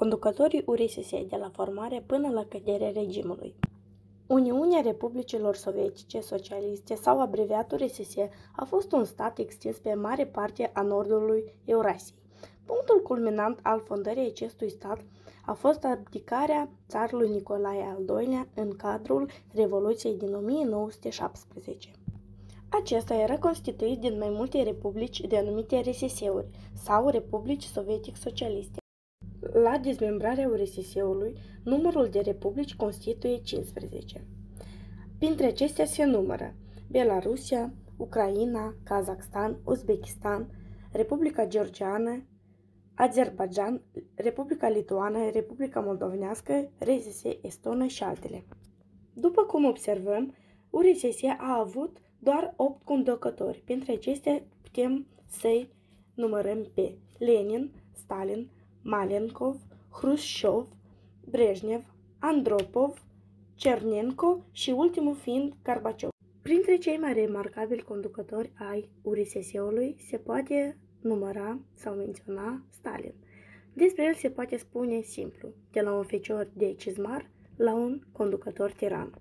Conducătorii URSS de la formare până la căderea regimului. Uniunea Republicilor Sovietice Socialiste sau abreviat URSS a fost un stat extins pe mare parte a nordului Eurasiei. Punctul culminant al fondării acestui stat a fost abdicarea țarului Nicolae al II-lea în cadrul Revoluției din 1917. Acesta era constituit din mai multe republici denumite RSS-uri sau Republici Sovietic-Socialiste. La dezmembrarea URSS-ului, numărul de republici constituie 15. Printre acestea se numără Belarusia, Ucraina, Kazakhstan, Uzbekistan, Republica Georgiană, Azerbaidjan, Republica Lituană, Republica Moldovenească, RSS Estonă și altele. După cum observăm, URSS a avut doar 8 conducători. Printre acestea putem să-i numărăm pe Lenin, Stalin, Malenkov, Hrușciov, Brejnev, Andropov, Cernenko și ultimul fiind Gorbaciov. Printre cei mai remarcabili conducători ai URSS-ului se poate număra sau menționa Stalin. Despre el se poate spune simplu, de la un fecior de cizmar la un conducător tiran.